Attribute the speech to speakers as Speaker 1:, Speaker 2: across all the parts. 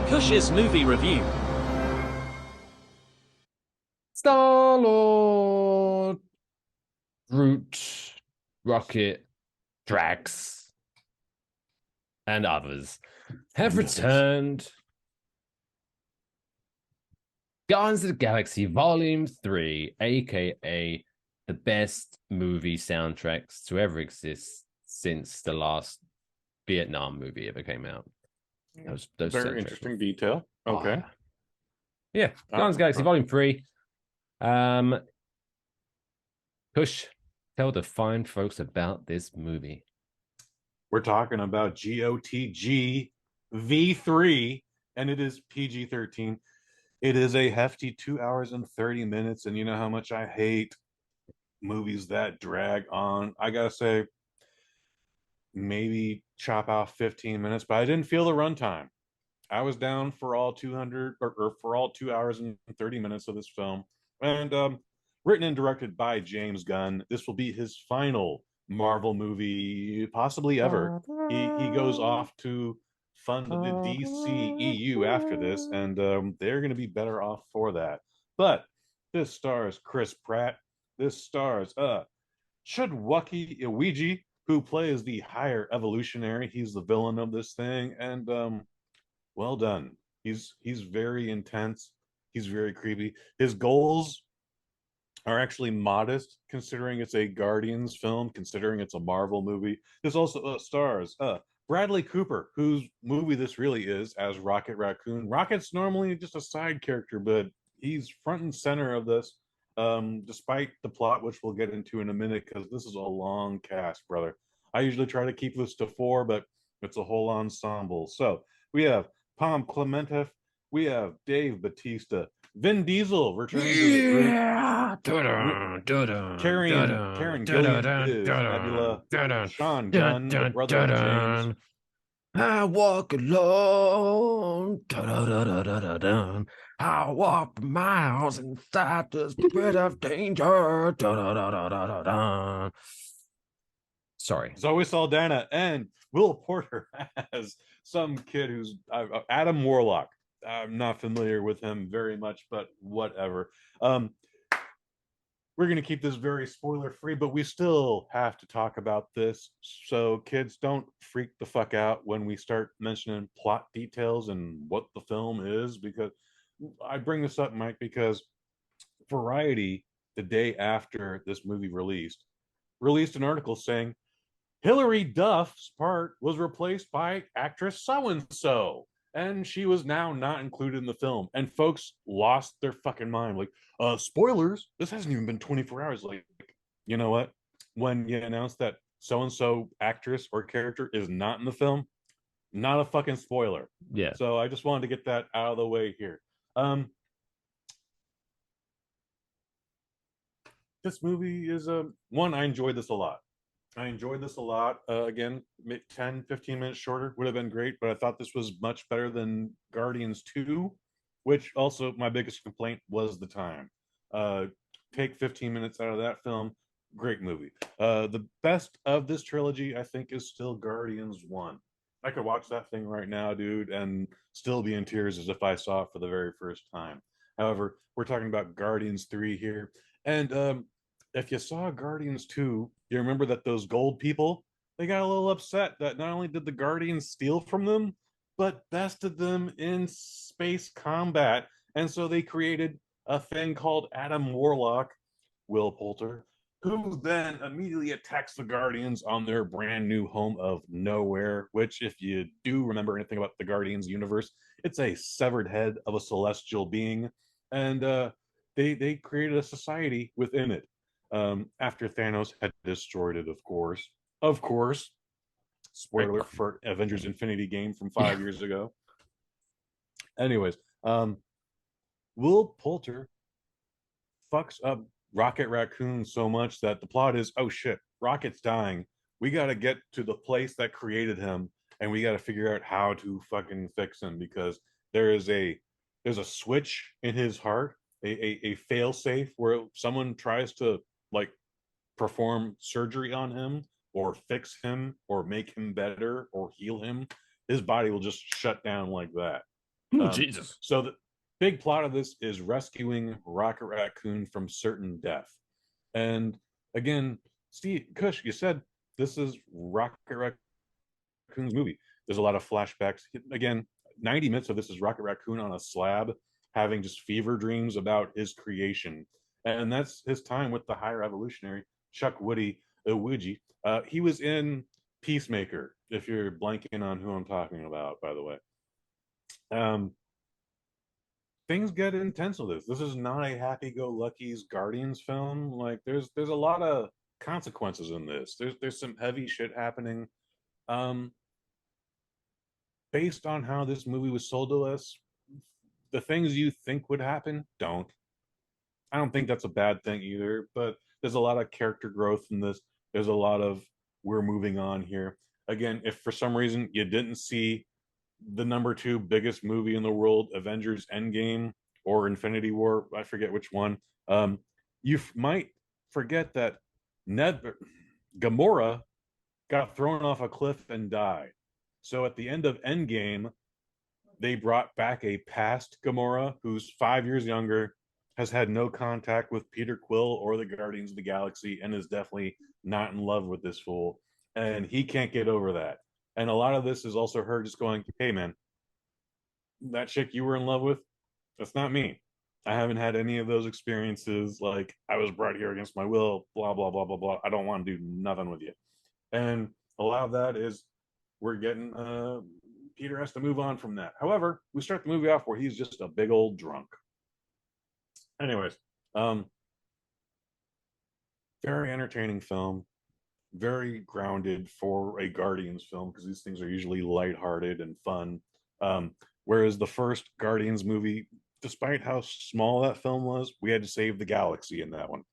Speaker 1: Kush's movie review.
Speaker 2: Star-Lord, Groot, Rocket, Drax, and others have returned. Guardians of the Galaxy Volume 3, aka the best movie soundtracks to ever exist since the last Vietnam movie ever came out. Those
Speaker 3: Very
Speaker 2: soundtracks were
Speaker 3: interesting detail. Okay.
Speaker 2: fire. Yeah, Guardians of the Galaxy Volume 3. Kush, tell the fine folks about this movie.
Speaker 3: We're talking about GOTG V3, and it is PG-13. It is a hefty 2 hours and 30 minutes, and you know how much I hate movies that drag on. I gotta say, maybe chop off 15 minutes, but I didn't feel the runtime. I was down for all 200 or for all 2 hours and 30 minutes of this film. And written and directed by James Gunn. This will be his final Marvel movie, possibly ever. He goes off to fund the DCEU after this, and they're going to be better off for that. But this stars Chris Pratt. This stars Chudwucky Iwiji, who plays the higher evolutionary. He's the villain of this thing, and well done. He's very intense. He's very creepy. His goals are actually modest, considering it's a Guardians film, considering it's a Marvel movie. This also stars Bradley Cooper, whose movie this really is, as Rocket Raccoon. Rocket's normally just a side character, but he's front and center of this, despite the plot, which we'll get into in a minute, because this is a long cast, brother. I usually try to keep this to four, but it's a whole ensemble. So we have Pom Clemente, we have Dave Batista, Vin Diesel returning as Groot,
Speaker 2: Yeah. Dun-dun, dun-dun, dun-dun,
Speaker 3: Karen Gillian
Speaker 2: dun-dun,
Speaker 3: is
Speaker 2: dun-dun,
Speaker 3: Nebula,
Speaker 2: dun-dun,
Speaker 3: Sean Gunn, the
Speaker 2: dun-dun,
Speaker 3: brother of James.
Speaker 2: dun-dun. I walk alone. Dun-dun-dun-dun-dun-dun. I walk miles inside the spirit of danger. Dun-dun-dun-dun-dun-dun. Sorry.
Speaker 3: Zoe Saldana and Will Porter as some kid who's Adam Warlock. I'm not familiar with him very much, but whatever. We're going to keep this very spoiler free, but we still have to talk about this. So, kids, don't freak the fuck out when we start mentioning plot details and what the film is, because I bring this up, Mike, because Variety, the day after this movie released an article saying Hilary Duff's part was replaced by actress so and so, and she was now not included in the film. And folks lost their fucking mind. Like, spoilers. This hasn't even been 24 hours. Like, you know what? When you announce that so and so actress or character is not in the film, not a fucking spoiler.
Speaker 2: Yeah.
Speaker 3: So I just wanted to get that out of the way here. This movie is one. I enjoyed this a lot. I enjoyed this a lot. Again, 10, 15 minutes shorter would have been great, but I thought this was much better than Guardians 2, which also my biggest complaint was the time. Uh, take 15 minutes out of that film, great movie. The best of this trilogy, I think, is still Guardians 1. I could watch that thing right now, dude, and still be in tears as if I saw it for the very first time. However, we're talking about Guardians 3 here. And if you saw Guardians 2, you remember that those gold people, they got a little upset that not only did the Guardians steal from them, but bested them in space combat. And so they created a thing called Adam Warlock, Will Poulter, who then immediately attacks the Guardians on their brand new home of nowhere, which, if you do remember anything about the Guardians universe, it's a severed head of a celestial being. And they created a society within it, after Thanos had destroyed it, of course. Of course. Spoiler for Avengers Infinity Game from 5 years ago. Anyways, Will Poulter fucks up Rocket Raccoon so much that the plot is, oh shit, Rocket's dying. We got to get to the place that created him, and we got to figure out how to fucking fix him, because there is there's a switch in his heart, a fail safe where someone tries to like perform surgery on him or fix him or make him better or heal him, his body will just shut down like that.
Speaker 2: Oh,
Speaker 3: Um,
Speaker 2: Jesus.
Speaker 3: so the big plot of this is rescuing Rocket Raccoon from certain death. And again, Steve Kush, you said this is Rocket Raccoon's movie. There's a lot of flashbacks. Again, 90 minutes of this is Rocket Raccoon on a slab having just fever dreams about his creation. And that's his time with the higher evolutionary, Chuck Woody Iwuji. He was in Peacemaker, if you're blanking on who I'm talking about, by the way. Um, things get intense with this. This is not a happy-go-lucky's Guardians film. Like there's a lot of consequences in this. There's some heavy shit happening. Um, based on how this movie was sold to us, the things you think would happen don't. I don't think that's a bad thing either, but there's a lot of character growth in this. There's a lot of we're moving on here. Again, if for some reason you didn't see the number two biggest movie in the world, Avengers Endgame or Infinity War, I forget which one, you might forget that Ned Gamora got thrown off a cliff and died. So at the end of Endgame, they brought back a past Gamora who's 5 years younger, has had no contact with Peter Quill or the Guardians of the Galaxy, and is definitely not in love with this fool. And he can't get over that. And a lot of this is also her just going, hey, man, that chick you were in love with, that's not me. I haven't had any of those experiences. Like, I was brought here against my will, blah, blah, blah, blah, blah. I don't want to do nothing with you. And a lot of that is we're getting Peter has to move on from that. However, we start the movie off where he's just a big old drunk. Anyways, um, very entertaining film, very grounded for a Guardians film because these things are usually lighthearted and fun. Whereas the first Guardians movie, despite how small that film was, we had to save the galaxy in that one.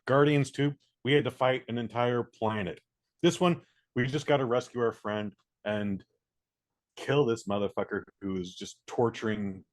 Speaker 3: Guardians 2, we had to fight an entire planet. This one, we just got to rescue our friend and kill this motherfucker who is just torturing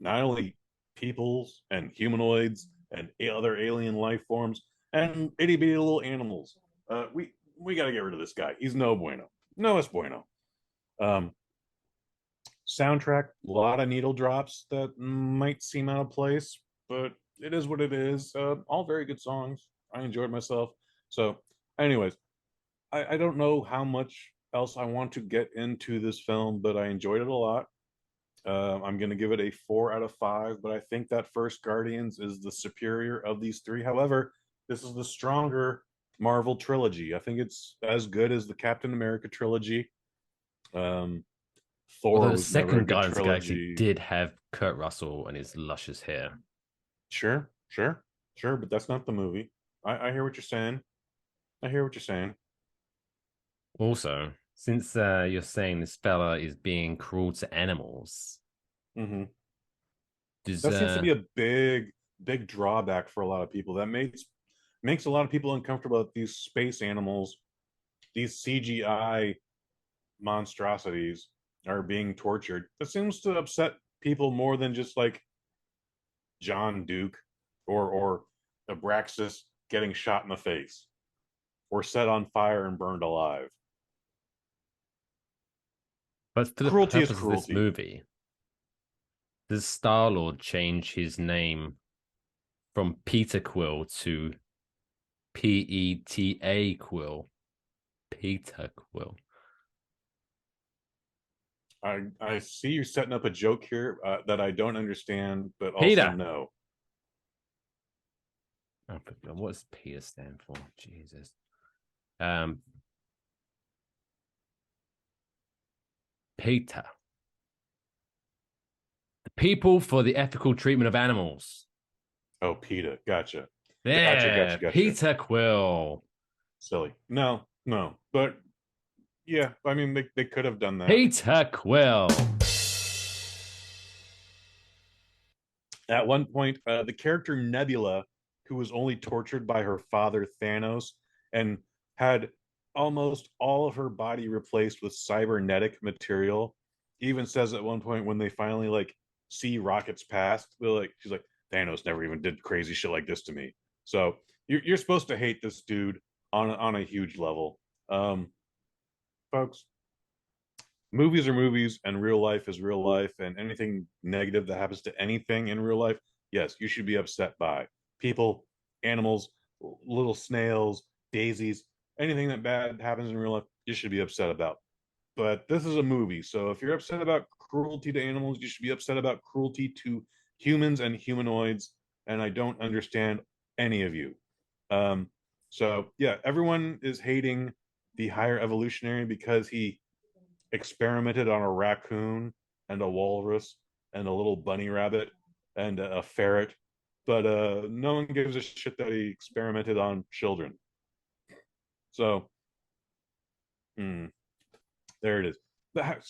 Speaker 3: not only peoples and humanoids and other alien life forms and itty bitty little animals. We got to get rid of this guy. He's no bueno. No es bueno. Um, soundtrack, a lot of needle drops that might seem out of place, but it is what it is. All very good songs. I enjoyed myself. So, anyways, I don't know how much else I want to get into this film, but I enjoyed it a lot. I'm going to give it a 4 out of 5, but I think that first Guardians is the superior of these three. However, this is the stronger Marvel trilogy. I think it's as good as the Captain America trilogy. Um,
Speaker 2: Although
Speaker 3: Thor
Speaker 2: the
Speaker 3: was never a
Speaker 2: second
Speaker 3: good
Speaker 2: Guardians of the Galaxy
Speaker 3: trilogy.
Speaker 2: did have Kurt Russell and his luscious hair.
Speaker 3: Sure, sure, sure, but that's not the movie. I hear what you're saying. I hear what you're saying.
Speaker 2: Also, since you're saying this fella is being cruel to animals,
Speaker 3: Hmm.
Speaker 2: does
Speaker 3: That seems to be a big drawback for a lot of people. That makes a lot of people uncomfortable that these space animals, these CGI monstrosities are being tortured. That seems to upset people more than just like John Duke or Abraxas getting shot in the face or set on fire and burned alive.
Speaker 2: but for the
Speaker 3: Cruelty is
Speaker 2: purpose of this
Speaker 3: cruelty.
Speaker 2: movie, does Star Lord change his name from Peter Quill to Peta Quill? Peter Quill.
Speaker 3: I see you're setting up a joke here that I don't understand, but also
Speaker 2: Peter.
Speaker 3: no.
Speaker 2: Oh, what does Peter stand for? Jesus. Um, Peter. The people for the ethical treatment of animals.
Speaker 3: Oh, PETA. Gotcha. Gotcha. Gotcha.
Speaker 2: There,
Speaker 3: Gotcha.
Speaker 2: Peter Quill.
Speaker 3: Silly. No, no. But yeah, I mean, they could have done that.
Speaker 2: Peter Quill.
Speaker 3: At one point, the character Nebula, who was only tortured by her father Thanos and had almost all of her body replaced with cybernetic material, even says at one point when they finally like see Rocket's past, they're like, she's like, Thanos never even did crazy shit like this to me. So you're supposed to hate this dude on a huge level, folks. movies are movies and real life is real life, and anything negative that happens to anything in real life, yes, you should be upset by people, animals, little snails, daisies, anything that bad happens in real life, you should be upset about. But this is a movie, so if you're upset about cruelty to animals, you should be upset about cruelty to humans and humanoids, and I don't understand any of you. um so yeah, everyone is hating the higher evolutionary because he experimented on a raccoon and a walrus and a little bunny rabbit and a ferret, but no one gives a shit that he experimented on children. So there it is.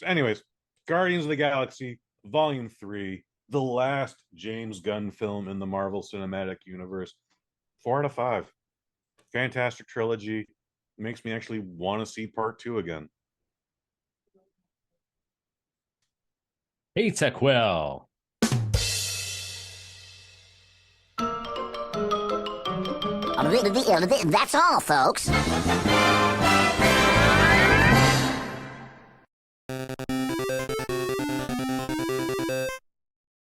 Speaker 3: Anyways, Guardians of the Galaxy Volume 3, the last James Gunn film in the Marvel Cinematic Universe. 4 out of 5. Fantastic trilogy. Makes me actually want to see part 2 again.
Speaker 2: Hey, Tequel.
Speaker 1: That's all, folks.